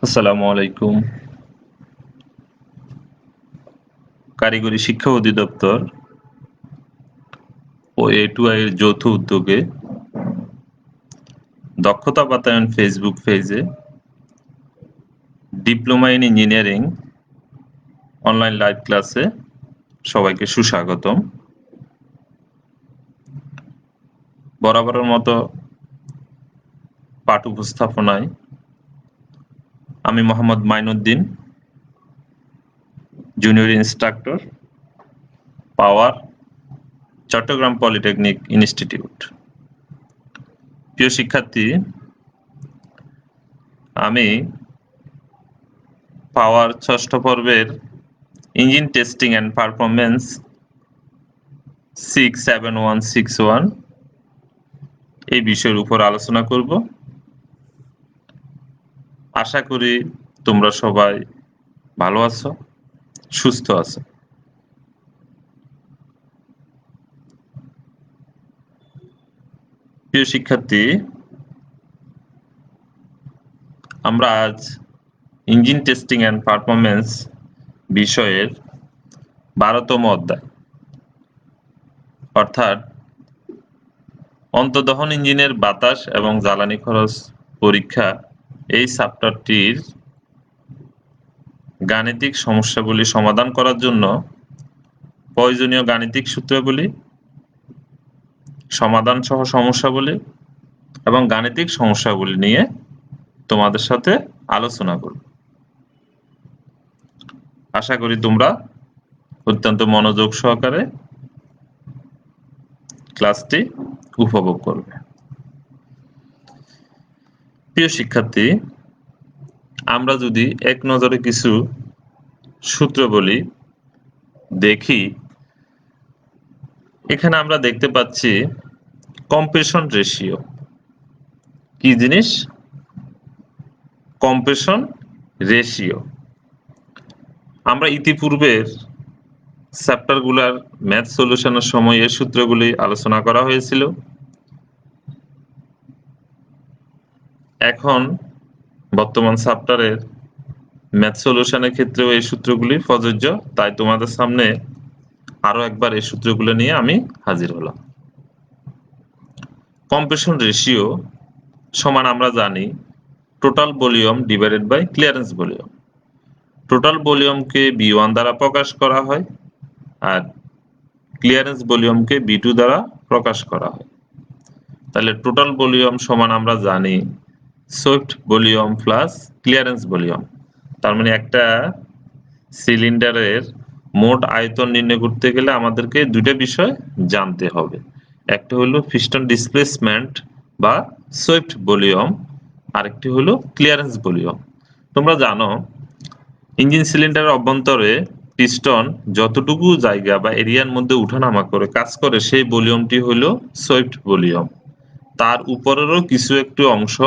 আসসালামু আলাইকুম। কারিগরি শিক্ষা অধিদপ্তর ও A2I এর যৌথ উদ্যোগে দক্ষতা বাতায়ন ফেসবুক পেজে diploma in engineering online live ক্লাসে সবাইকে সুস্বাগতম। বরাবরের মতো পাঠ উপস্থাপনায় আমি মোহাম্মদ মাইনুদ্দিন, জুনিয়র ইনস্ট্রাক্টর, পাওয়ার, চট্টগ্রাম পলিটেকনিক ইনস্টিটিউট। প্রিয় শিক্ষার্থী, আমি পাওয়ার ষষ্ঠ পর্বের ইঞ্জিন টেস্টিং অ্যান্ড পারফরমেন্স 67161 এই বিষয়ের উপর আলোচনা করব। আশা করি তোমরা সবাই ভালো আছো, সুস্থ আছো। প্রিয় শিক্ষার্থী, আমরা আজ ইঞ্জিন টেস্টিং অ্যান্ড পারফরমেন্স বিষয়ের 12তম অধ্যায় অর্থাৎ অন্তর্দহন ইঞ্জিনের বাতাস এবং জ্বালানি খরচ পরীক্ষা এই চ্যাপ্টারটির গাণিতিক সমস্যাগুলি সমাধান করার জন্য প্রয়োজনীয় গাণিতিক সূত্রগুলি, সমাধান সহ সমস্যাগুলি এবং গাণিতিক সমস্যাগুলি নিয়ে তোমাদের সাথে আলোচনা করব। আশা করি তোমরা অত্যন্ত মনোযোগ সহকারে ক্লাসটি উপভোগ করবে। প্রিয় শিক্ষার্থী, আমরা যদি এক নজরে কিছু সূত্র বলি দেখি, এখানে আমরা দেখতে পাচ্ছি কম্প্রেশন রেশিও। কি জিনিস? Compression ratio. আমরা ইতিপূর্বের চ্যাপ্টারগুলোর ম্যাথ সলিউশনের সময় এই সূত্রগুলি আলোচনা করা হয়েছিল। এখন বর্তমান চ্যাপ্টারের ম্যাথ সলিউশনের ক্ষেত্রেও এই সূত্রগুলি প্রযোজ্য, তাই তোমাদের সামনে আরো একবার এই সূত্রগুলো নিয়ে আমি হাজির হলাম। কম্প্রেশন রেশিও সমান আমরা জানি total volume divided by clearance volume. Total ভলিউমকে B1 দ্বারা প্রকাশ করা হয় আর ক্লিয়ারেন্স ভলিউমকে B2 দ্বারা প্রকাশ করা হয়। তাহলে টোটাল ভলিউম সমান আমরা জানি Swift volume plus clearance volume. তার মানে একটা সিলিন্ডারের মোট আয়তন নির্ণয় করতে গেলে আমাদেরকে দুটো বিষয় জানতে হবে। একটা হলো পিস্টন ডিসপ্লেসমেন্ট বা সুইফট ভলিউম, আরেকটি হলো ক্লিয়ারেন্স ভলিউম। তোমরা জানো ইঞ্জিন সিলিন্ডারের অভ্যন্তরে পিস্টন যতটুকু জায়গা বা এরিয়ার মধ্যে উঠানামা করে কাজ করে সেই ভলিউমটি হলো সুইফট ভলিউম। তার উপরেরও কিছু একটু অংশ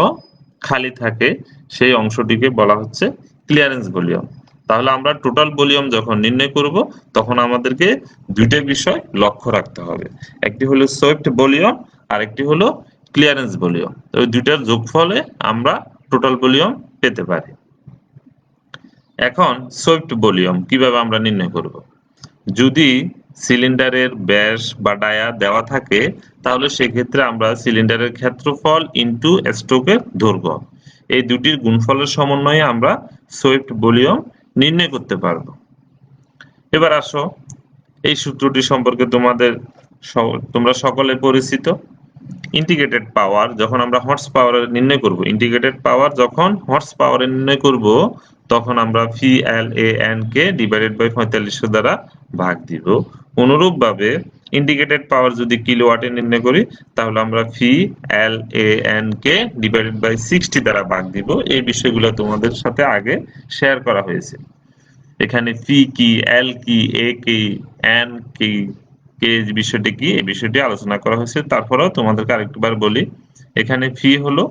খালি থাকে, সেই অংশটিকে বলা হচ্ছে ক্লিয়ারেন্স ভলিউম। তাহলে আমরা টোটাল ভলিউম যখন নির্ণয় করব তখন আমাদেরকে দুইটা বিষয় লক্ষ্য রাখতে হবে, একটি হলো সুইফট ভলিউম আর একটি হলো ক্লিয়ারেন্স ভলিউম। ওই দুইটার যোগফলে আমরা টোটাল ভলিউম পেতে পারি। এখন সুইফট ভলিউম কিভাবে আমরা নির্ণয় করব? যদি সিলিন্ডারের ব্যাস বা ডায়া দেওয়া থাকে তাহলে সেক্ষেত্রে আমরা সিলিন্ডারের ক্ষেত্রফল ইনটু স্ট্রোকের দৈর্ঘ্য এই দুটির গুণফলের সমন্বয়ে আমরা সুইফট ভলিউম নির্ণয় করতে পারব। এবার আসো এই সূত্রটি সম্পর্কে তোমরা সকলে পরিচিত। ইন্টিগ্রেটেড পাওয়ার যখন আমরা হর্স পাওয়ার নির্ণয় করব, ইন্টিগ্রেটেড পাওয়ার যখন হর্স পাওয়ার নির্ণয় করব তখন আমরা VLAN কে ডিভাইডেড বাই 4500 দ্বারা ভাগ দিব। অনুরূপভাবে ইন্টিগ্রেটেড পাওয়ার যদি কিলোওয়াটে নির্ণয় করি তাহলে আমরা VLAN কে ডিভাইডেড বাই 60 দ্বারা ভাগ দিব। এই বিষয়গুলো তোমাদের সাথে আগে শেয়ার করা হয়েছে। এখানে পি কি, এল কি, এ কি, এন কি, কে বিষয়টি কি এই বিষয়টি আলোচনা করা হয়েছে। তারপরেও তোমাদেরকে আরেকবার বলি, এখানে পি হলো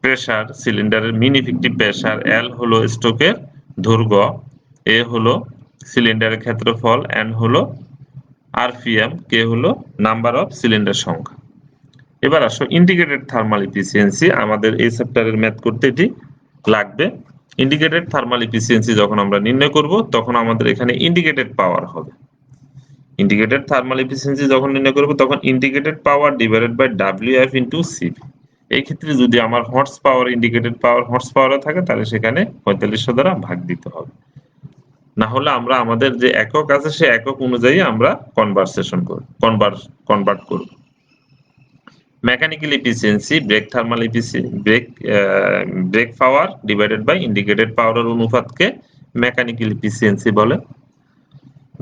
প্রেসার, সিলিন্ডারের মিন ইফেক্টিভ প্রেসার, এল হলো স্ট্রোকের দৈর্ঘ্য, এ হলো সিলিন্ডারের ক্ষেত্রফল, এন হলো আরপিএম, কে হলো নাম্বার অফ সিলিন্ডার সংখ্যা। এবার আসো ইন্টিগ্রেটেড থার্মাল এফিসিয়েন্সি, আমাদের এই চ্যাপ্টারের ম্যাথ করতে এটি লাগবে। ইন্ডিকেটেড থার্মাল এফিসিয়েন্সি যখন আমরা নির্ণয় করব তখন আমাদের এখানে ইন্ডিকেটেড পাওয়ার হবে। ইন্ডিকেটেড থার্মাল এফিসিয়েন্সি যখন নির্ণয় করব তখন indicated power divided by WF into CV. এই ক্ষেত্রে যদি আমার horse power indicated power horse পাওয়ারে থাকে তাহলে সেখানে 4500 দ্বারা ভাগ দিতে হবে। না হলে আমরা আমাদের যে একক আছে সে একক অনুযায়ী আমরা কনভার্ট করব। Mechanical efficiency brake thermal efficiency brake power divided by indicated পাওয়ারের অনুপাতকে মেকানিক্যাল এফিসিয়েন্সি বলে।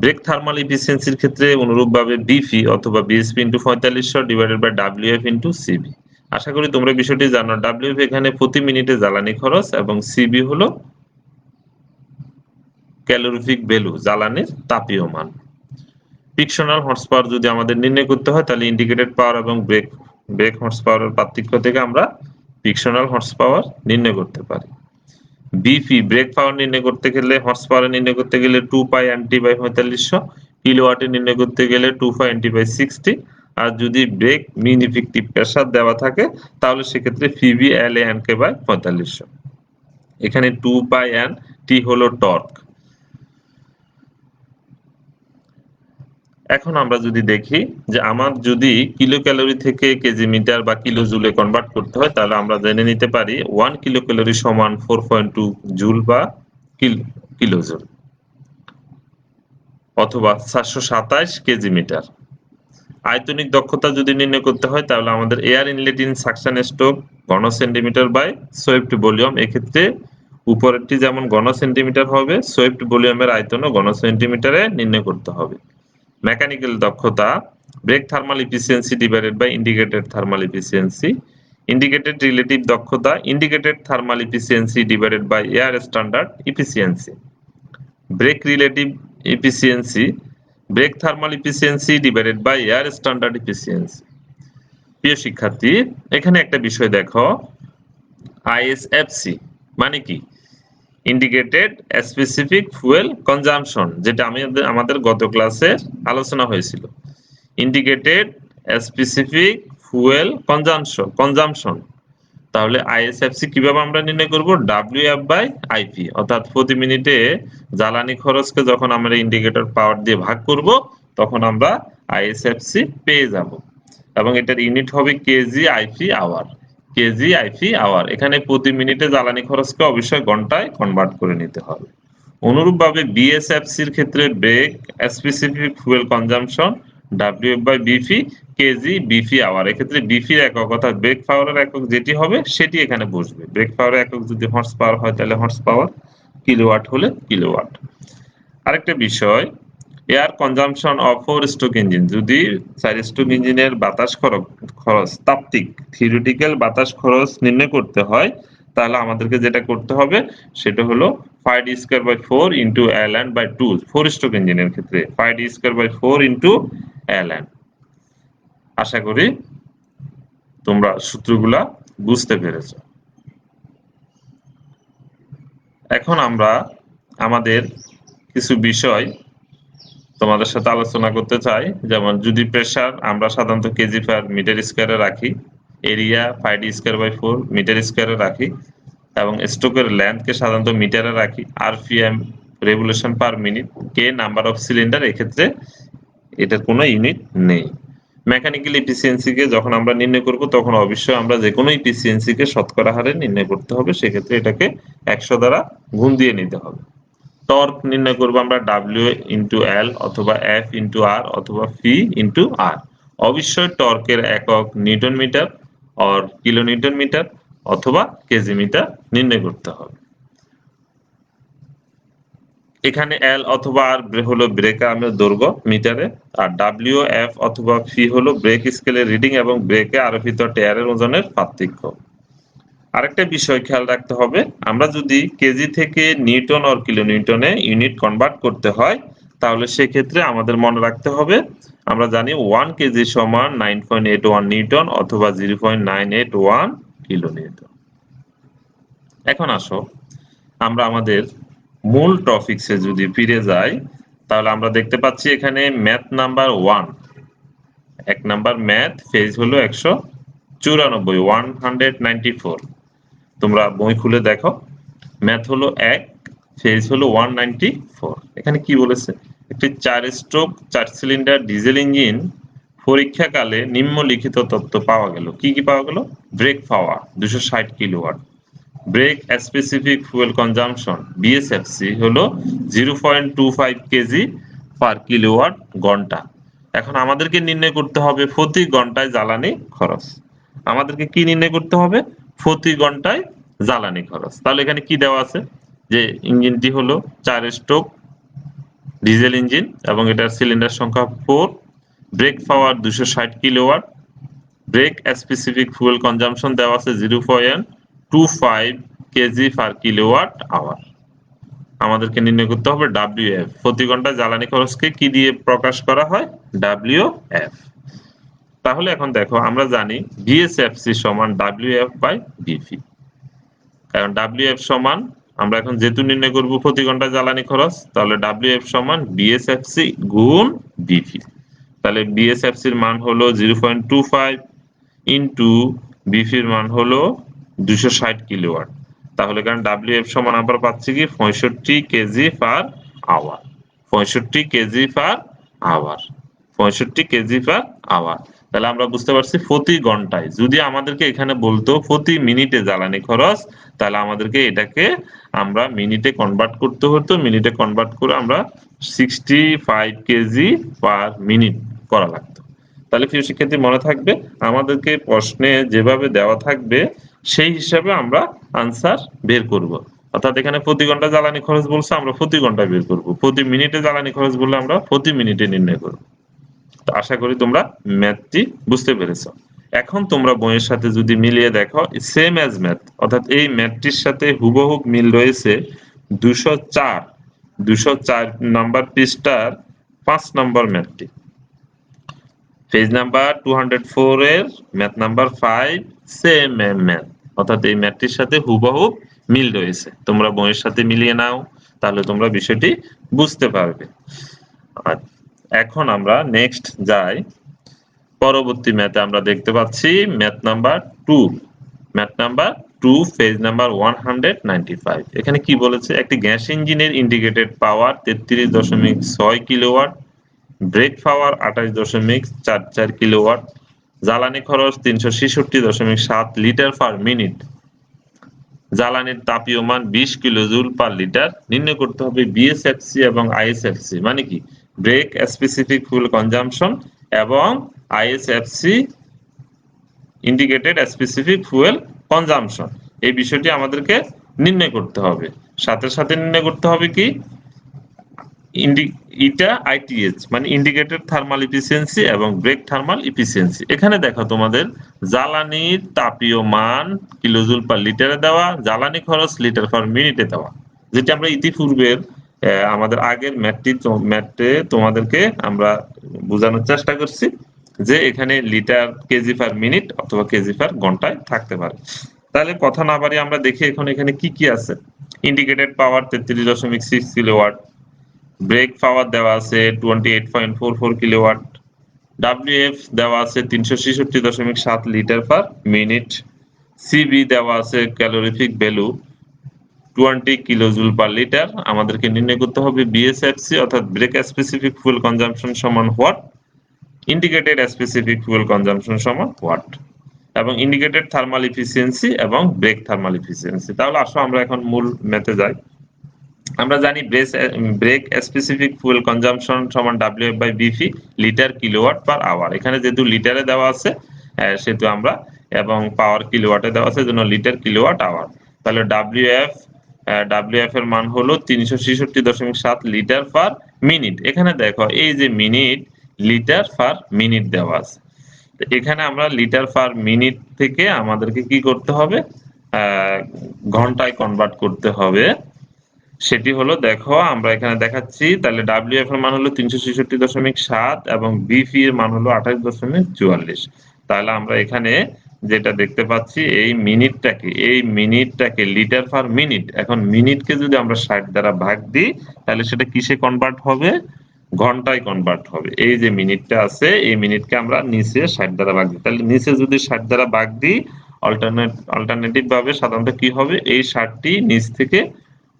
ব্রেক থার্মাল এফিসিয়েন্সির ক্ষেত্রে অনুরূপভাবে বিপি অথবা BSP into 4500 divided by WF into CB. আশা করি তোমরা বিষয়টি জানো। ডব্লিউএফ এখানে প্রতি মিনিটে জ্বালানি খরচ এবং সিবি হলো ক্যালোরিফিক ভ্যালু, জ্বালানির তাপীয় মান। ফ্রিকশনাল হর্স পাওয়ার যদি আমাদের নির্ণয় করতে হয় তাহলে ইন্ডিকেটেড পাওয়ার এবং ব্রেক হর্স পাওয়ারের পার্থক্য থেকে আমরা ফ্রিকশনাল হর্স পাওয়ার নির্ণয় করতে পারি। বিপি ব্রেক পাওয়ার নির্ণয় করতে গেলে হর্স পাওয়ার নির্ণয় করতে গেলে 2 পাই এনটি বাই 4500, কিলোওয়াটে নির্ণয় করতে গেলে 2 পাই এনটি বাই 60। আর যদি ব্রেক মিন ইফেক্টিভ প্রেসার দেওয়া থাকে তাহলে সেক্ষেত্রে PV L N K by 4500। এখানে 2 পাই এন টি হলো টর্ক। এখন আমরা যদি দেখি যে আমার যদি কিলো ক্যালোরি থেকে কেজি মিটার বা কিলো জুলে কনভার্ট করতে হয় তাহলে আমরা জেনে নিতে পারি 1 কিলো ক্যালোরি সমান 4.2 জুল বা কিলো জুল অথবা 727 কেজি মিটার। আয়তনিক দক্ষতা যদি নির্ণয় করতে হয় তাহলে আমাদের air inlet in suction stroke ঘন সেন্টিমিটার বাই সোয়েপ্ট ভলিউম। এক্ষেত্রে উপরেরটি যেমন ঘন সেন্টিমিটার হবে, সোয়েপ্ট ভলিউমের আয়তনও ঘন সেন্টিমিটারে নির্ণয় করতে হবে। মেকানিক্যাল দক্ষতা brake thermal efficiency divided by indicated thermal efficiency. Indicated relative দক্ষতা indicated thermal efficiency divided by air standard efficiency. Brake relative efficiency brake thermal efficiency divided by air standard efficiency. প্রিয় শিক্ষার্থী, এখানে একটা বিষয় দেখো, আইএসএফসি মানে কি? ইন্ডিকেটেড স্পেসিফিক ফুয়েল কনজাম্পশন, যেটা আমাদের গত ক্লাসে আলোচনা হয়েছিল। Indicated specific fuel consumption. তাহলে আইএসএফসি কিভাবে আমরা নির্ণয় করব? ডব্লিউএফ বাই আইপি, অর্থাৎ প্রতি মিনিটে জ্বালানি খরচকে যখন আমরা ইন্ডিকেটর পাওয়ার দিয়ে ভাগ করব তখন আমরা আইএসএফসি পেয়ে যাব এবং এটার ইউনিট হবে KG IP hour. KG IP hour. এখানে প্রতি মিনিটে জ্বালানি খরচকে অবশ্যই ঘন্টায় কনভার্ট করে নিতে হবে। অনুরূপভাবে বিএসএফসির ক্ষেত্রে brake specific fuel consumption WF by BP KG BP hour. এক্ষেত্রে বিপির একক অর্থাৎ ব্রেক পাওয়ারের একক যেটি হবে সেটি এখানে বসবে। ব্রেক পাওয়ারের একক যদি হর্স পাওয়ার হয় তাহলে হর্স পাওয়ার, কিলোওয়াট হলে কিলোওয়াট। আরেকটা বিষয়, air consumption of 4 stroke engine. যদি 4 স্ট্রোক ইঞ্জিনের বাতাস খরচ তাত্ত্বিক থিওরিটিক্যাল বাতাস খরচ নির্ণয় করতে হয় তাহলে আমাদেরকে যেটা করতে হবে সেটা হলো 5d square by 4 into ln by 2। 4 stroke ইঞ্জিনের ক্ষেত্রে 5d square by 4 into ln। আশা করি তোমরা সূত্রগুলা বুঝতে পেরেছো। এখন আমরা আমাদের কিছু বিষয় তোমাদের সাথে আলোচনা করতে চাই। যেমন যদি প্রেসার আমরা সাধারণত কেজি পার মিটার স্কয়ারে রাখি, area 5d square by 4 metre স্কয়ারে রাখি এবং স্ট্রোকের লেন্থকে সাধারণত মিটারে রাখি, RPM revolution per minute, K number of cylinder, এক্ষেত্রে এটার কোনো ইউনিট নেই। মেকানিক্যাল এফিসিয়েন্সিকে যখন আমরা নির্ণয় করব তখন অবশ্যই আমরা যে কোনো এফিসিয়েন্সিকে শতকরা হারে নির্ণয় করতে হবে, সেক্ষেত্রে এটাকে 100 দ্বারা গুণ দিয়ে নিতে হবে। টর্ক নির্ণয় করব আমরা ডব্লিউ ইন্টু এল অথবা এফ ইন্টু আর অথবা পি ইন্টু আর। অবশ্যই টর্কের একক newton metre or kilo newton metre অথবা কেজি মিটার নির্ণয় করতে হবে। এখানে এল অথবা আর হলো ব্রেক আর্মের দৈর্ঘ্য মিটারে, আর ডব্লিউ এফ অথবা পি হলো ব্রেক স্কেলের রিডিং এবং ব্রেকে আরোপিত টায়ারের ওজনের পার্থক্য। আরেকটা বিষয় খেয়াল রাখতে হবে, আমরা যদি কেজি থেকে নিউটন অর কিলো নিউটনে ইউনিট কনভার্ট করতে হয় তাহলে সেক্ষেত্রে আমাদের মনে রাখতে হবে, আমরা জানি 1 কেজি সমান 9.81 নিউটন অথবা 0.981 কিলো নিউটন। এখন আসো আমরা আমাদের মূল টপিকসে যদি ফিরে যাই তাহলে আমরা দেখতে পাচ্ছি এখানে math number 1, 1 number math, page হলো 194, 194। তোমরা বই খুলে দেখো। ম্যাথ হলো 1, ফেজ হলো 194। এখানে কি বলেছে, একটি 4 স্ট্রোক 4 সিলিন্ডার ডিজেল ইঞ্জিন পরীক্ষাকালে নিম্নলিখিত তথ্য পাওয়া গেল। কি কি পাওয়া গেল? Brake power 260 kilowatt, brake specific fuel consumption BSFC হলো 0.25 কেজি পার কিলোওয়াট ঘন্টা। এখন আমাদেরকে নির্ণয় করতে হবে প্রতি ঘন্টায় জ্বালানি খরচ। আমাদেরকে কি নির্ণয় করতে হবে? প্রতি ঘন্টায় জ্বালানি খরচ। তাহলে এখানে কি দেওয়া আছে, যে ইঞ্জিনটি হলো 4 স্ট্রোক ডিজেল ইঞ্জিন এবং এটার সিলিন্ডার সংখ্যা 4, brake power 260 kilowatt, brake specific fuel consumption দেওয়া আছে 0.25 কেজি পার কিলোওয়াট আওয়ার। আমাদেরকে নির্ণয় করতে হবে ডব্লিউএফ। প্রতি ঘন্টায় জ্বালানি খরচকে কি দিয়ে প্রকাশ করা হয়? ডব্লিউএফ। তাহলে এখন দেখো, আমরা জানি বিএসএফসি সমান ডব্লিউএফ বাই বিপি। কারণ ডব্লিউএফ সমান, আমরা এখন যেহেতু নির্ণয় করব প্রতি ঘন্টায় জ্বালানি খরচ, তাহলে ডব্লিউএফ সমান বিএসএফসি গুণ বিপি। তাহলে বিএসএফসির মান হলো 0.25 ইন্টু বিপির মান হলো 260 কিলোওয়াট। তাহলে কারণ ডব্লিউএফ সমান আমরা পাচ্ছি কি 65 KG per hour. 65 KG per hour, 65 KG per hour. তাহলে আমরা বুঝতে পারছি প্রতি ঘন্টায়। যদি আমাদেরকে এখানে বলতো প্রতি মিনিটে জ্বালানি খরচ, তাহলে আমাদেরকে এটাকে আমরা মিনিটে কনভার্ট করতে হতো। মিনিটে কনভার্ট করে আমরা 65 কেজি পার মিনিট করা লাগতো। তাহলে প্রিয় শিক্ষার্থী মনে থাকবে, আমাদেরকে প্রশ্নে যেভাবে দেওয়া থাকবে সেই হিসাবে আমরা আনসার বের করব। অর্থাৎ এখানে প্রতি ঘন্টা জ্বালানি খরচ বলছে, আমরা প্রতি ঘন্টায় বের করব। প্রতি মিনিটে জ্বালানি খরচ বললে আমরা প্রতি মিনিটে নির্ণয় করব। তো আশা করি তোমরা ম্যাথটি বুঝতে পেরেছো। এখন তোমরা বইয়ের সাথে যদি মিলিয়ে দেখো, সেম অ্যাজ ম্যাথ, অর্থাৎ এই ম্যাথটির সাথে হুবহু মিল রয়েছে 204 নাম্বার পৃষ্ঠার 5 নম্বর ম্যাথটি। পেজ নাম্বার 204 এর ম্যাথ নাম্বার 5 সেম ম্যাথ, অর্থাৎ এই ম্যাথটির সাথে হুবহু মিল রয়েছে। তোমরা বইয়ের সাথে মিলিয়ে নাও, তাহলে তোমরা বিষয়টি বুঝতে পারবে। এখন আমরা নেক্সট যাই। পরবর্তী ম্যাথে আমরা দেখতে পাচ্ছি math number 2। Math number 2 page number 195। এখানে কি বলেছে, একটি গ্যাস ইঞ্জিনের ইন্ডিকেটেড পাওয়ার 33.6 কিলোওয়াট, ব্রেক পাওয়ার 28.44 কিলোওয়াট, জ্বালানি খরচ 366.7 লিটার পার মিনিট, জ্বালানির তাপীয়মান 20 কিলোজুল পার লিটার। নির্ণয় করতে হবে বিএসএফসি এবং আইএসএফসি, মানে কি ব্রেক স্পেসিফিক ফুয়েল কনজাম্পশন এবং আইএসএফসি ইন্ডিকেটেড স্পেসিফিক ফুয়েল কনজাম্পশন। এই বিষয়টি আমাদেরকে নির্ণয় করতে হবে। সাথে সাথে নির্ণয় করতে হবে কি আইটিএইচ মানে ইন্ডিকেটেড থার্মাল ইফিসিয়েন্সি এবং ব্রেক থার্মাল ইফিসিয়েন্সি। এখানে দেখো তোমাদের জ্বালানির তাপীয় মান কিলোজুল পার লিটারে দেওয়া, জ্বালানি খরচ লিটার পার মিনিটে দেওয়া, যেটি আমরা ইতিপূর্বের আমাদের আগের ম্যাথে তোমাদেরকে আমরা বোঝানোর চেষ্টা করছি যে এখানে লিটার কেজি পার মিনিট অথবা কেজি পার ঘন্টায় থাকতে পারে। তাহলে কথা না বাড়িয়ে আমরা দেখি এখন এখানে কি কি আছে। ইন্ডিকেটেড পাওয়ার 33.6 কিলোওয়াট, ব্রেক পাওয়ার দেওয়া আছে 28.44 কিলোওয়াট, ডাব্লিউএফ দেওয়া আছে 366.7 লিটার পার মিনিট, সিবি দেওয়া আছে calorific value 20 kilojoule per litre. আমাদেরকে নির্ণয় করতে হবে বিএসএফসি অর্থাৎ ব্রেক স্পেসিফিক ফুয়েল কনজাম্পশন সমান what, indicated specific fuel consumption সমান হোয়াট, এবং ইন্ডিকেটেড থার্মাল ইফিসিয়েন্সি এবং ব্রেক থার্মাল ইফিসিয়েন্সি। তাহলে আসো আমরা এখন মূল ম্যাথে যাই। আমরা জানি ব্রেক স্পেসিফিক ফুয়েল কনজাম্পশন সমান WF by BP litre kilowatt per hour. এখানে যেহেতু লিটারে দেওয়া আছে সেহেতু আমরা, এবং পাওয়ার কিলোওয়াটে দেওয়া আছে জন্য লিটার কিলোওয়াট আওয়ার। তাহলে ডব্লিউএফ এর মান হলো 366.7 লিটার পার মিনিট। এখানে দেখো এই যে মিনিট, লিটার পার মিনিট দেওয়া আছে। এখানে আমরা লিটার পার মিনিট থেকে আমাদেরকে কি করতে হবে, ঘন্টায় কনভার্ট করতে হবে। সেটি হলো, দেখো আমরা এখানে দেখাচ্ছি, তাহলে ডব্লিউএফ এর মান হলো 366.7 এবং বিপি এর মান হলো 28.44। তাহলে আমরা এখানে যেটা দেখতে পাচ্ছি এই মিনিটটাকে লিটার পার মিনিট, এখন মিনিটকে যদি আমরা 60 দ্বারা ভাগ দিই তাহলে সেটা কিসে কনভার্ট হবে, ঘন্টায় কনভার্ট হবে। এই যে মিনিটটা আছে এই মিনিটকে আমরা নিচে 60 দ্বারা ভাগ দিই, তাহলে নিচে যদি 60 দ্বারা ভাগ দিই অল্টারনেটিভ ভাবে সাধারণত কি হবে, এই 60টি নিচ থেকে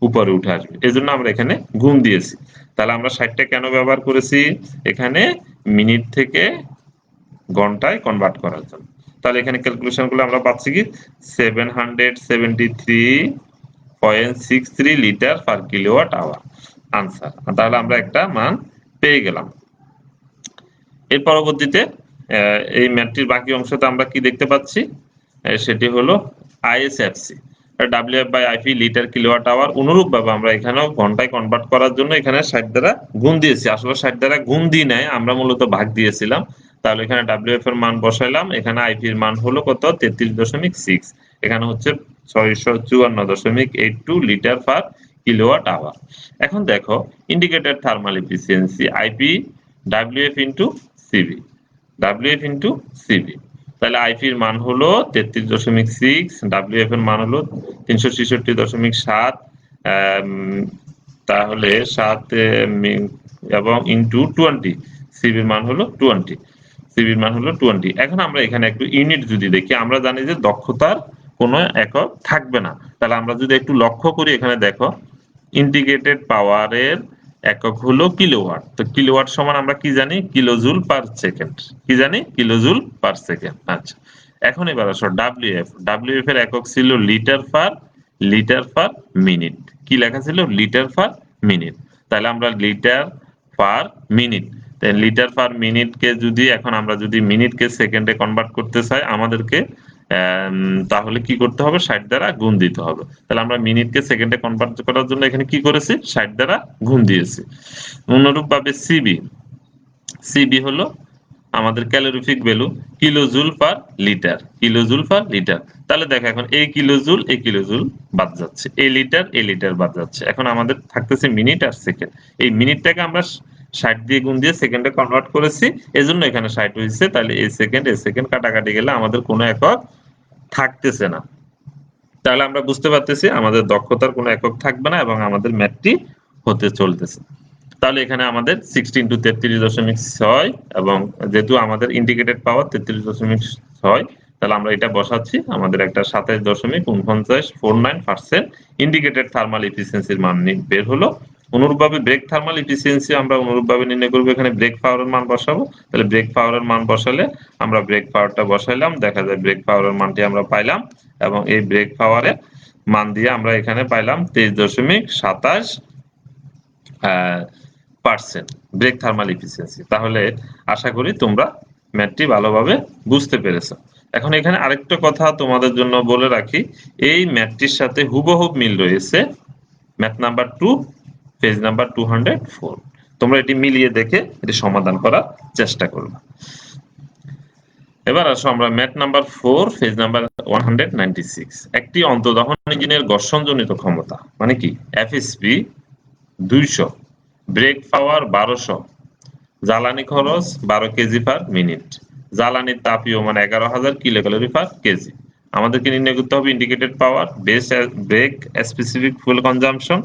উপরে উঠে আসবে, এজন্য আমরা এখানে গুণ দিয়েছি। তাহলে আমরা 60টা কেন ব্যবহার করেছি, এখানে মিনিট থেকে ঘন্টায় কনভার্ট করার জন্য। তাহলে এখানে ক্যালকুলেশন করলে আমরা পাচ্ছি কি 773.63 litre per kilowatt hour answer. তাহলে আমরা একটা মান পেয়ে গেলাম। এর পরবর্তীতে এই ম্যাথটির বাকি অংশতে আমরা কি দেখতে পাচ্ছি, সেটি হলো আইএসএফসি WF/IP লিটার কিলোওয়াট আওয়ার। অনুরূপভাবে আমরা এখানেও ঘন্টায় কনভার্ট করার জন্য এখানে 60 দ্বারা গুণ দিয়েছি। আসলে 60 দ্বারা গুণ দিই নাই, আমরা মূলত ভাগ দিয়েছিলাম। তাহলে এখানে WF এর মান বসাইলাম, এখানে IP এর মান হলো কত 33.6, এখানে হচ্ছে 654.82 লিটার পার কিলোওয়াট আওয়ার। এখন দেখো indicated thermal efficiency IP WF into CV, WF into CV। তাহলে IP এর মান হলো 33.6, WF এর মান হলো 366.7, তাহলে 7 এবং ইনটু 20, CV এর মান হলো 20, CV এর মান হলো 20। এখন আমরা এখানে একটু ইউনিট যদি দেখি, আমরা জানি যে দক্ষতার কোনো একক থাকবে না। তাহলে আমরা যদি একটু লক্ষ্য করি, এখানে দেখো ইন্টিগ্রেটেড পাওয়ারের একক হলো কিলোওয়াট। তো কিলোওয়াট সমান আমরা কি জানি, কিলোজুল পার সেকেন্ড। কি জানি, কিলোজুল পার সেকেন্ড। আচ্ছা, এখন এবার আসো WF এর একক ছিল লিটার পার মিনিট। কি লেখা ছিল, লিটার পার মিনিট। তাহলে আমরা litre per minute, litre per মিনিটকে যদি এখন আমরা যদি মিনিটকে সেকেন্ডে কনভার্ট করতে চাই, আমাদেরকে তাহলে কি করতে হবে, 60 দ্বারা গুণ দিতে হবে। তাহলে আমরা মিনিটকে সেকেন্ডে কনভার্ট করার জন্য এখানে কি করেছি, 60 দ্বারা গুণ দিয়েছি। অনুরূপভাবে সিবি হলো আমাদের calorific value, kilojoule per litre, kilojoule per litre. তাহলে দেখো এখন এই কিলোজুল বাদ যাচ্ছে, এই লিটার বাদ যাচ্ছে। এখন আমাদের থাকতেছে মিনিট আর সেকেন্ড। এই মিনিটটাকে আমরা 60 দিয়ে গুণ দিয়ে সেকেন্ডে কনভার্ট করেছি, এজন্য এখানে 60 হয়েছে। তাহলে এই সেকেন্ড কাটাকাটি গেলে আমাদের কোনো একক থাকতেছে না। তাহলে আমরা বুঝতে পারতেছি আমাদের দক্ষতার কোনো একক থাকবে না এবং আমাদের ম্যাথটি হতে চলতেছে। তাহলে এখানে আমাদের 60 × 33.6 এবং যেহেতু আমাদের ইন্ডিকেটেড পাওয়ার 33.6, তাহলে আমরা এটা বসাচ্ছি, আমাদের একটা 27.4949% ইন্ডিকেটেড থার্মাল এফিসিয়েন্সির মান বের হলো। অনুরূপভাবে ব্রেক থার্মাল এফিসিয়েন্সি আমরা অনুরূপভাবে নির্ণয় করবো, এখানে ব্রেক পাওয়ারের মান বসাবো। তাহলে ব্রেক পাওয়ারের মান বসালে আমরা ব্রেক পাওয়ারটা বসাইলাম, দেখা যায় ব্রেক পাওয়ারের মানটি আমরা পাইলাম এবং এই ব্রেক পাওয়ারের মান দিয়ে আমরা এখানে পাইলাম 23.27% ব্রেক থার্মাল এফিসিয়েন্সি। তাহলে আশা করি তোমরা ম্যাথটি ভালোভাবে বুঝতে পেরেছো। এখন এখানে আরেকটা কথা তোমাদের জন্য বলে রাখি, এই ম্যাথটির সাথে হুবহুব মিল রয়েছে ম্যাথ নাম্বার 2 পেজ নাম্বার 204। তোমরা এটি মিলিয়ে দেখে এটি সমাধান করার চেষ্টা করবে। এবার আসো আমরা ম্যাথ নাম্বার 4 পেজ নাম্বার 196। একটি অন্তর্দহন ইঞ্জিনের ঘর্ষণজনিত ক্ষমতা মানে কি, এফএসপি 200, ব্রেক পাওয়ার 1200, জ্বালানি খরচ 12 কেজি পার মিনিট, জ্বালানির তাপীয় মানে 11,000 কিলোক্যালোরি পার কেজি। আমাদেরকে নির্ণয় করতে হবে indicated power, base brake specific fuel consumption,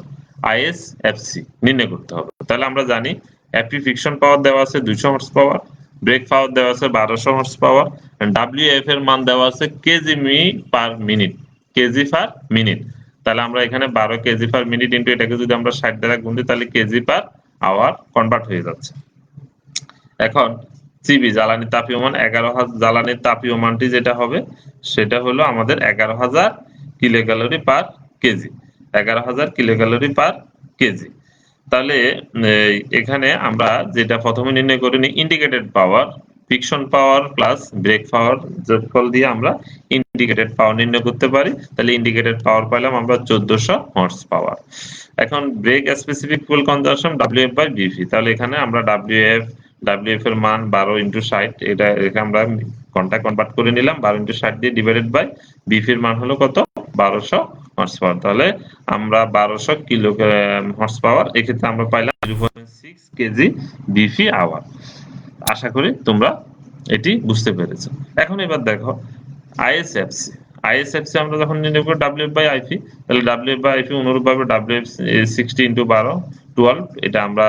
ISFC নির্ণয় করতে হবে। তাহলে আমরা জানি এপি ফ্রিকশন পাওয়ার দেওয়া আছে 200 হর্স পাওয়ার, ব্রেক পাওয়ার দেওয়া আছে 1200 হর্স পাওয়ার, ডাব্লিউএফ এর মান দেওয়া আছে কেজি পার মিনিট, কেজি পার মিনিট। তাহলে আমরা এখানে 12 কেজি পার মিনিট ইন্টু এটাকে যদি আমরা 60 দ্বারা গুণ দিই, তাহলে কেজি পার আওয়ার কনভার্ট হয়ে যাচ্ছে। এখন সিবি জ্বালানি তাপীয় মান 11,000, জ্বালানির তাপীয় মানটি যেটা হবে সেটা হলো আমাদের 11,000 কিলোক্যালোরি পার কেজি, 11,000 কিলোক্যালোরি পার কেজি। তাহলে এখানে আমরা যেটা প্রথমে নির্ণয় করে নিই ইন্ডিকেটেড পাওয়ার, ফ্রিকশন পাওয়ার প্লাস ব্রেক পাওয়ার যোগফল দিয়ে আমরা ইন্ডিকেটেড পাওয়ার নির্ণয় করতে পারি। তাহলে ইন্ডিকেটেড পাওয়ার পেলাম আমরা 1400 হর্স পাওয়ার। এখন break specific fuel consumption WF/BP, তাহলে এখানে আমরা WF এর মান 12 × 60, এটা আমরা ঘন্টায় কনভার্ট করে নিলাম, 12 × 60 দিয়ে ডিভাইডেড বাই BP এর মান হলো কত, 1200 হর্স পাওয়ার। তাহলে আমরা 1200 কিলো হর্স পাওয়ার, এক্ষেত্রে আমরা পাইলাম 0.6 কেজি বিপি আওয়ার। আশা করি তোমরা এটি বুঝতে পেরেছো। এখন এবার দেখো আইএসএফসি আমরা যখন নির্ণয় করি WF/IP, তাহলে WF/IP অনুরূপভাবে WF 60 × 12 12, এটা আমরা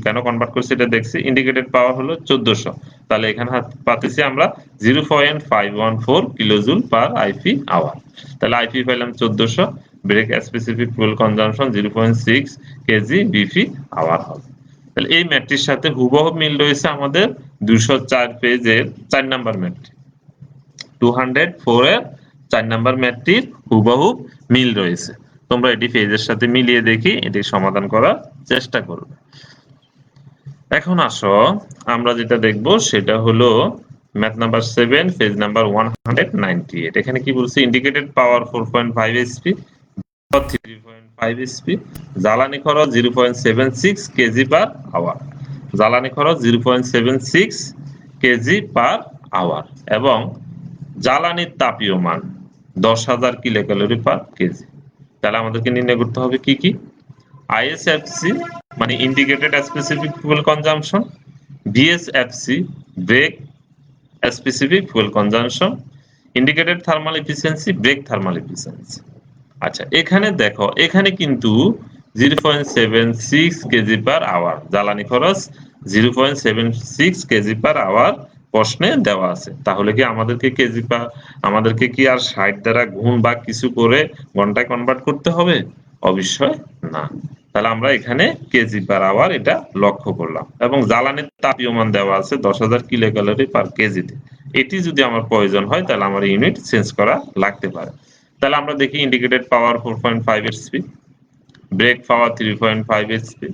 কেন কনভার্ট করছি এটা দেখছি। ইন্ডিকেটেড পাওয়ার হলো 1400, তাহলে এখানে পাচ্ছি আমরা 0.514 কিলোজুল পার আইপি আওয়ার। তাহলে আইপি পেলাম 1400, brake specific fuel consumption 0.6 KG BP hour হবে। তাহলে এই ম্যাট্রিক্সের সাথে হুবহু মিল রয়েছে আমাদের 204 পেজের 4 নাম্বার ম্যাট্রিক্স। 204 এর 4 নাম্বার ম্যাট্রিক্স হুবহু মিল রয়েছে। তোমরা এটি পেজের সাথে মিলিয়ে দেখি এটি সমাধান করার চেষ্টা করবে। এখন আসো আমরা যেটা দেখব সেটা হলো ম্যাথ নাম্বার 7 পেজ নাম্বার 198। এখানে কি বলছে? ইন্ডিকেটেড পাওয়ার 4.5 এসপি, 3.5 এসপি, জ্বালানি খরচ 0.76 কেজি পার আওয়ার। জ্বালানি খরচ 0.76 কেজি পার আওয়ার এবং জ্বালানির তাপীয় মান 10,000 কিলোক্যালোরি পার কেজি। তাহলে আমাদেরকে নির্ণয় করতে হবে কি কি? আইএসএফসি মানে indicated specific fuel consumption, BSFC brake specific fuel consumption, indicated thermal efficiency brake thermal efficiency. আচ্ছা, এখানে দেখো এখানে কিন্তু 0.76 কেজি পার আওয়ার জ্বালানি খরচ 0.76 কেজি পার আওয়ার প্রশ্নে দেওয়া আছে। তাহলে কি আমাদেরকে কি আর 60 দ্বারা গুণ বা কিছু করে ঘন্টায় কনভার্ট করতে হবে? অবশ্যই না। তাহলে আমরা এখানে কেজি পার আওয়ার এটা লক্ষ্য করলাম এবং জ্বালানির তাপীয়মান দেওয়া আছে 10,000 কিলো ক্যালোরি পার কেজিতে। এটি যদি আমার প্রয়োজন হয় তাহলে আমার ইউনিট চেঞ্জ করা লাগতে পারে। তাহলে আমরা দেখি ইন্ডিকেটেড পাওয়ার 4.5 এসপি, ব্রেক পাওয়ার 3.5 এসপি,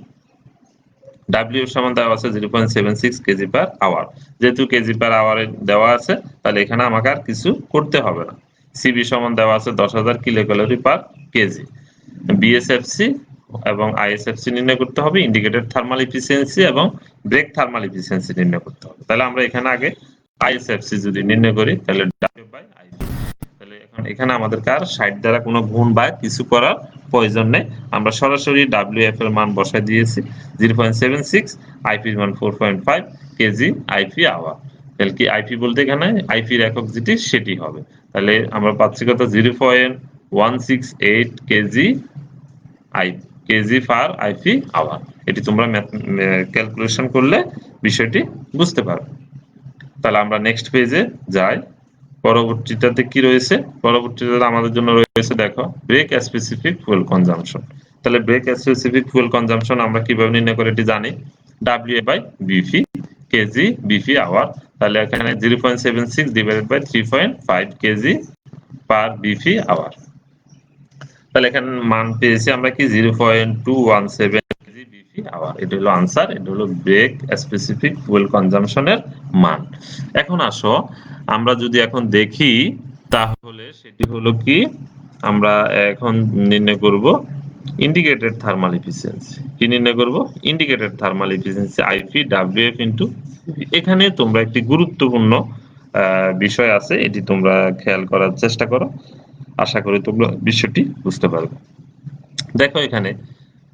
ডাব্লিউ সমান দেওয়া আছে 0.76 কেজি পার আওয়ার। যেহেতু কেজি পার আওয়ারে দেওয়া আছে তাহলে এখানে আমাকে আর কিছু করতে হবে না। সিবি সমান দেওয়া আছে 10,000 কিলো ক্যালোরি পার কেজি। বিএসএফসি এবং আইএসএফসি নির্ণয় করতে হবে, ইন্ডিকেটেড থার্মাল এফিসিয়েন্সি এবং ব্রেক থার্মাল এফিসিয়েন্সি নির্ণয় করতে হবে। তাহলে আমরা এখানে আগে আইএসএফসি যদি নির্ণয় করি তাহলে ডাব্লিউ বাই আইপি। তাহলে এখানে আমাদেরকে আর 60 দ্বারা কোনো গুণ বা কিছু করার প্রয়োজন নেই। আমরা সরাসরি ডাব্লিউএফ এর মান বসাই দিয়েছি 0.76, আইপি এর মান 4.5 কেজি আইপি আওয়ার। তাহলে কি আইপি বলতে এখানে আইপির একক যেটি সেটি হবে। তাহলে আমরা পাচ্ছি কত? 0.168 কেজি পার আইপি আওয়ার। এটি তোমরা ক্যালকুলেশন করলে বিষয়টি বুঝতে পারবে। তাহলে আমরা নেক্সট পেজে যাই। পরবর্তীটাতে কি রয়েছে? পরবর্তীটাতে আমাদের জন্য রয়েছে দেখো ব্রেক স্পেসিফিক ফুয়েল কনজাম্পশন। তাহলে ব্রেক স্পেসিফিক ফুয়েল কনজাম্পশন আমরা কিভাবে নির্ণয় করে এটি জানি, W by BP KG BP hour. তাহলে এখানে 0.76 divided by 3.5 KG per BP hour. তাহলে এখানে মান পেয়েছি আমরা কি 0.217 কেজি বিপি আওয়ার। এটা হলো আনসার, এটা হলো ব্রেক স্পেসিফিক ফুয়েল কনজাম্পশনের মান। এখন আসো আমরা যদি এখন দেখি তাহলে সেটি হলো কি, আমরা এখন নির্ণয় করব ইন্ডিকেটেড থার্মাল এফিসিয়েন্সি। কি নির্ণয় করব? Indicated thermal efficiency IP WF into. এখানে তোমরা একটি গুরুত্বপূর্ণ বিষয় আছে, এটি তোমরা খেয়াল করার চেষ্টা করো, আশা করি তোমরা বিষয়টি বুঝতে পারবে। দেখো এখানে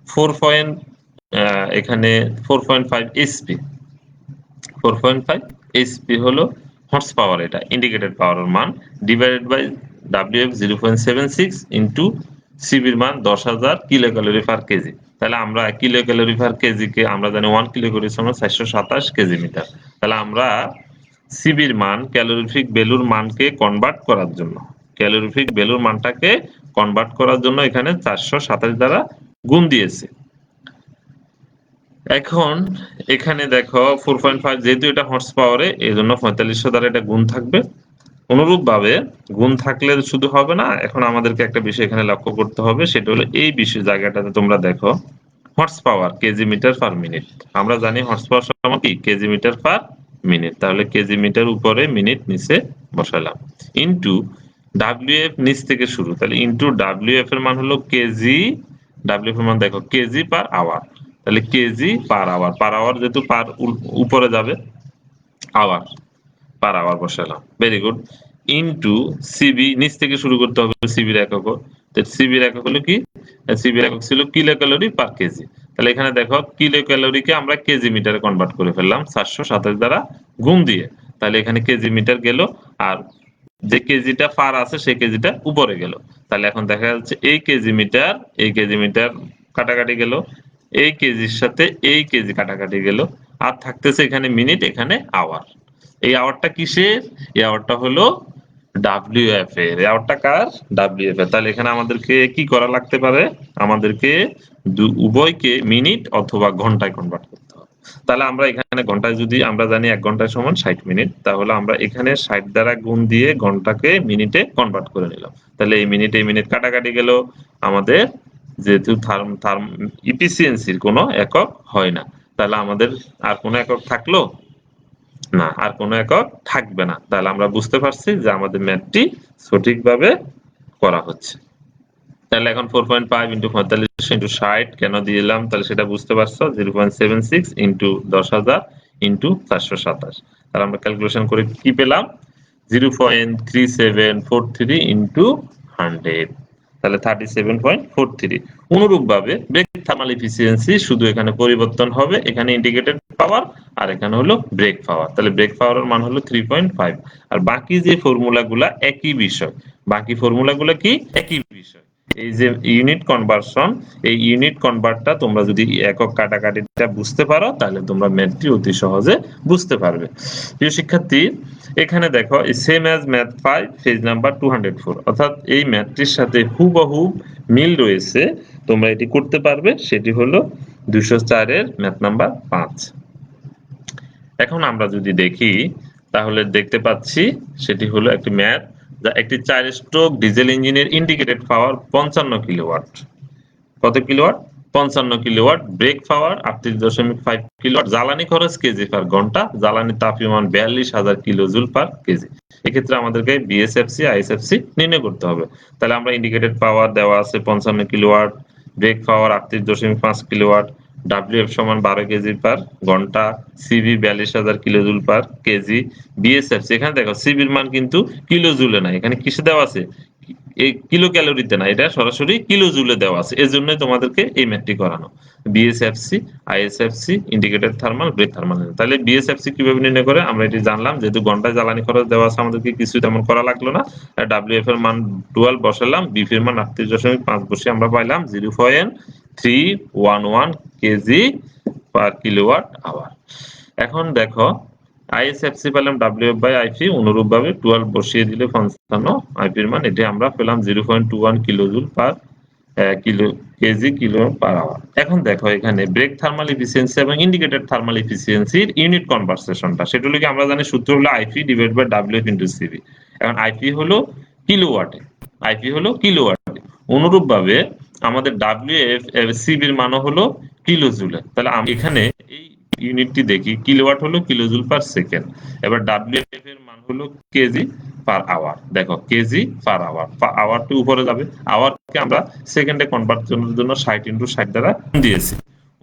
4.5 এসপি, 4.5 এসপি হলো হর্স পাওয়ার, এটা ইন্ডিকেটেড পাওয়ারের মান, ডিভাইডেড বাই ডাব্লিউএফ 0.76 ইন্টু সিবির মান 10,000 কিলো ক্যালোরি পার কেজি। তাহলে আমরা কিলো ক্যালোরি পার কেজি কে আমরা জানি 1 কিলো ক্যালোরি সমান 427 কেজি মিটার। তাহলে আমরা সিবির মান ক্যালোরিফিক ভ্যালুর মানকে কনভার্ট করার জন্য, ক্যালোরিফিক ভ্যালুর মানটাকে কনভার্ট করার জন্য এখানে 427 দ্বারা গুণ দিয়েছে। এখন এখানে দেখো 4.5 যেহেতু এটা হর্স পাওয়ারে এই জন্য 4500 দ্বারা এটা গুণ থাকবে। অনুরূপ ভাবে গুণ থাকলে শুধু হবে না, এখন আমাদেরকে একটা বিষয় এখানে লক্ষ্য করতে হবে, সেটা হলো এই বিষয় জায়গাটাতে তোমরা দেখো horse power KG metre per minute. আমরা জানি হর্স পাওয়ার সমান কি কেজি মিটার পার মিনিট। তাহলে কেজি মিটার উপরে মিনিট নিচে বসালাম, ইনটু ডাব্লিউএফ নিচ থেকে শুরু, তাহলে ইনটু ডাব্লিউএফ এর মান হলো কেজি, ডাব্লিউএফ এর মান দেখো কেজি পার আওয়ার। তাহলে KG per hour, per hour যেহেতু পার উপরে যাবে, আওয়ার পার আওয়ার বসালাম, ভেরি গুড। ইনটু সিবি নিচ থেকে শুরু করতে হবে, সিবির একক। সিবির একক হলো কি? সিবির একক ছিল কিলো ক্যালোরি পার কেজি। তাহলে এখানে দেখো কিলো ক্যালোরিকে আমরা কেজি মিটারে কনভার্ট করে ফেললাম 427 দ্বারা গুণ দিয়ে। তাহলে এখানে কেজি মিটার গেল, আর যে কেজিটা পার আছে সেই কেজিটা উপরে গেল। তাহলে এখন দেখা যাচ্ছে এই কেজি মিটার কাটাকাটি গেল, এই কেজির সাথে এই কেজি কাটাকাটি গেল, আর থাকতেছে এখানে মিনিট, এখানে আওয়ার। এই আওয়ারটা কিসের? এই আওয়ারটা হলো ডাব্লিউএফ এর। এই আওয়ারটা কার? ডাব্লিউএফ এর। তাহলে এখানে আমাদেরকে কি করা লাগতে পারে? আমাদেরকে উভয়কে মিনিট অথবা ঘন্টায় কনভার্ট করতে হবে। তাহলে আমরা এখানে ঘন্টায়, যদি আমরা জানি 1 ঘন্টায় সমান 60 মিনিট, তাহলে আমরা এখানে 60 দ্বারা গুণ দিয়ে ঘন্টাকে মিনিটে কনভার্ট করে নিলাম। তাহলে এই মিনিট কাটাকাটি গেল, আমাদের যেহেতু ইফিসিয়েন্সির কোনো একক হয় না, তাহলে আমাদের আর কোনো একক থাকলো না, আর কোনো একক থাকবে না। তাহলে আমরা বুঝতে পারছি যে আমাদের ম্যাথটি সঠিকভাবে করা হচ্ছে। তাহলে এখন 4.5 ইন্টু 45 ইন্টু 60 কেন দিলাম, তাহলে সেটা বুঝতে পারছো। 0.76 ইন্টু 10,000 ইন্টু 427। তাহলে আমরা ক্যালকুলেশন করে কি পেলাম? 0.3743 ইন্টু 100, তাহলে 37.43। অনুরূপ ভাবে ব্রেক থার্মাল এফিসিয়েন্সি শুধু এখানে পরিবর্তন হবে, এখানে ইন্ডিকেটেড পাওয়ার আর এখানে হলো ব্রেক পাওয়ার। তাহলে ব্রেক পাওয়ারের মান হলো 3.5। আর বাকি যে ফর্মুলাগুলা একই বিষয়, বাকি ফর্মুলাগুলো কি একই বিষয়। এই যে ইউনিট কনভার্সন, এই ইউনিট কনভার্টটা তোমরা যদি একক কাটাকাটিটা বুঝতে পারো, তাহলে তোমরা ম্যাথটি অতি সহজে বুঝতে পারবে। প্রিয় শিক্ষার্থী, এখানে দেখো same as math 5 page number 204, অর্থাৎ এই ম্যাথটির সাথে হুবহু মিল রয়েছে, তোমরা এটি করতে পারবে। সেটি হলো 204 এর ম্যাথ নাম্বার 5। এখন আমরা যদি দেখি, তাহলে দেখতে পাচ্ছি সেটি হলো একটি ম্যাথ, যা একটি 4 স্ট্রোক ডিজেল ইঞ্জিনের ইন্ডিকেটেড পাওয়ার 55 কিলোওয়াট। কত কিলোওয়াট? 55 কিলোওয়াট। ব্রেক পাওয়ার 38.5 কিলোওয়াট। জ্বালানি খরচ কেজি পার ঘন্টা। জ্বালানি তাপীয়মান 42,000 কিলোজুল পার কেজি। এক্ষেত্রে আমাদেরকে বিএসএফসি, আইএসএফসি নির্ণয় করতে হবে। তাহলে আমরা ইন্ডিকেটেড পাওয়ার দেওয়া আছে 55 কিলোওয়াট, ব্রেক পাওয়ার 38.5 কিলোওয়াট, ডাব্লিউএফ সমান 12 কেজি পার ঘন্টা, সিবি 42,000 কিলোজুল পার কেজি, বিএসএফসি এখানে দেখো সিবির মান কিন্তু কিলোজুলে না, এখানে কিসে দেওয়া আছে? এই কিলো ক্যালোরিতে না, এটা সরাসরি কিলো জুলে দেওয়া আছে। এজন্যই তোমাদেরকে এই ম্যাথটি করানো। বিএসএফসি, আইএসএফসি, ইন্ডিকেটেড থার্মাল, ব্রেক থার্মাল। তাহলে বিএসএফসি কিভাবে নির্ণয় করে আমরা এটি জানলাম। যেহেতু ঘন্টায় জ্বালানি খরচ দেওয়া আছে, আমাদেরকে কিছু তেমন করা লাগলো না। ডাব্লিউএফ এর মান 12 বসালাম, বিপি এর মান 38.5 বসিয়ে আমরা পাইলাম 0.311 কেজি পার কিলোওয়াট আওয়ার। এখন দেখো আইএসএফসি পেলাম ডাব্লিউএফ বাই আইপি, অনুরূপভাবে 12 বসিয়ে দিলে 55 আইপির মান, এটি আমরা পেলাম 0.21 kilojoule per kilo KG kilo per hour. এখন দেখো এখানে ব্রেক থার্মাল এফিসিয়েন্সি এবং ইন্ডিকেটেড থার্মাল এফিসিয়েন্সির ইউনিট কনভার্সেশনটা, সেটা হলো কি আমরা জানি সূত্র হলো IP divide by WF into CB. এখন আইপি হলো কিলোওয়াটে, আইপি হলো কিলোওয়াটে। অনুরূপভাবে আমাদের ডাব্লিউএফ সিবির মানও হলো কিলোজুলে। তাহলে এখানে এই ইউনিটটি দেখি, কিলোওয়াট হলো কিলোজুল পার সেকেন্ড। এবার ডাব্লিউএফ এর মান হলো কেজি পার আওয়ার। দেখো কেজি পার আওয়ার, আওয়ারটি উপরে যাবে, আওয়ারকে আমরা সেকেন্ডে কনভার্ট করার জন্য 60 ইনটু 60 দ্বারা দিয়েছি।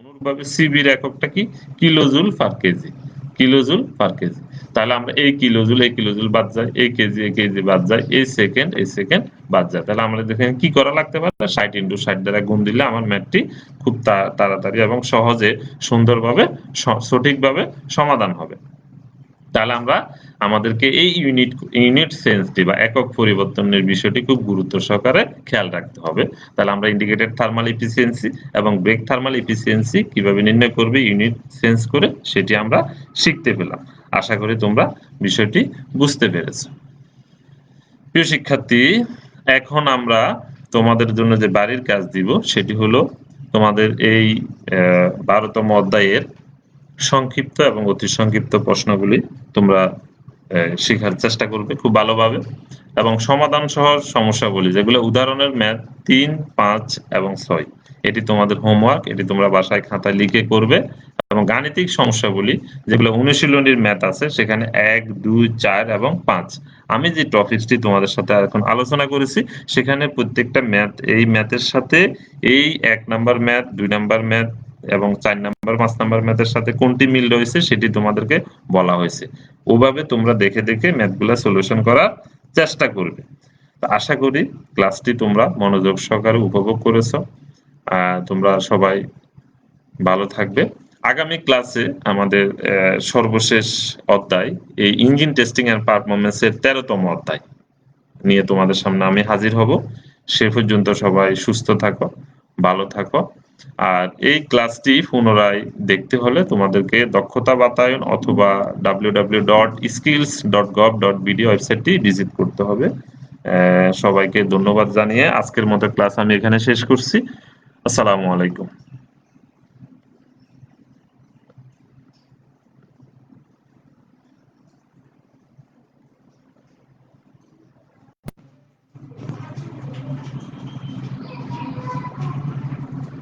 অনুরূপভাবে সিবির এককটা কি? কিলোজুল পার কেজি, কিলোজুল পার কেজি। তাহলে আমরা এই কিলোজুল বাদ যায়, এই কেজি বাদ যায়, এই সেকেন্ড বাদ যায়। তাহলে আমরা দেখেন কি করা লাগতে পারে, 60 ইনটু 60 দ্বারা গুণ দিলে আমার ম্যাথটি খুব তাড়াতাড়ি এবং সহজে সুন্দরভাবে সঠিকভাবে সমাধান হবে। তাহলে আমরা আমাদেরকে এই ইউনিট সেন্সটি বা একক পরিবর্তনের বিষয়টি খুব গুরুত্ব সহকারে খেয়াল রাখতে হবে। তাহলে আমরা ইন্ডিকেটেড থার্মাল এফিসিয়েন্সি এবং ব্রেক থার্মাল এফিসিয়েন্সি কিভাবে নির্ণয় করবে ইউনিট সেন্স করে, সেটি আমরা শিখতে পেলাম। আশা করি তোমরা বিষয়টি বুঝতে পেরেছো। প্রিয় শিক্ষার্থী, এখন আমরা তোমাদের জন্য যে বাড়ির কাজ দিব, সেটি হলো তোমাদের এই 12তম অধ্যায়ের সংক্ষিপ্ত এবং অতি সংক্ষিপ্ত প্রশ্নগুলি তোমরা শেখার চেষ্টা করবে খুব ভালোভাবে, এবং সমাধান সহ সমস্যাগুলি যেগুলো উদাহরণের ম্যাথ 3, 5 এবং 6, এটি তোমাদের হোমওয়ার্ক, এটি তোমরা বাসায় খাতায় লিখে করবে। এবং গাণিতিক সমস্যাগুলি যেগুলো অনুশীলনীর ম্যাথ আছে, সেখানে 1, 2, 4 এবং 5, আমি যে টপিকসটি তোমাদের সাথে এখন আলোচনা করেছি, সেখানে প্রত্যেকটা ম্যাথ, এই ম্যাথের সাথে এই 1 নাম্বার ম্যাথ, 2 নাম্বার ম্যাথ এবং 4 নাম্বার 5 নাম্বার ম্যাথের সাথে কোনটি মিল রয়েছে সেটি তোমাদেরকে বলা হয়েছে। ওভাবে তোমরা দেখে দেখে ম্যাথগুলা সলিউশন করার চেষ্টা করবে। তো আশা করি ক্লাসটি তোমরা মনোযোগ সহকারে উপভোগ করেছো। তোমরা সবাই ভালো থাকবে। আগামী ক্লাসে আমাদের সর্বশেষ অধ্যায়, এই ইঞ্জিন টেস্টিং এন্ড পারফরম্যান্স এর 13তম অধ্যায় নিয়ে তোমাদের সামনে আমি হাজির হব। সে পর্যন্ত সবাই সুস্থ থাকো, ভালো থাকো। আর এই ক্লাসটি পুনরায় দেখতে হলে তোমাদেরকে দক্ষতা বাতায়ন অথবা www.skills.gov.bd ওয়েবসাইটটি ভিজিট করতে হবে। সবাইকে ধন্যবাদ জানিয়ে আজকের মতো ক্লাস আমি এখানে শেষ করছি। আসসালামু আলাইকুম।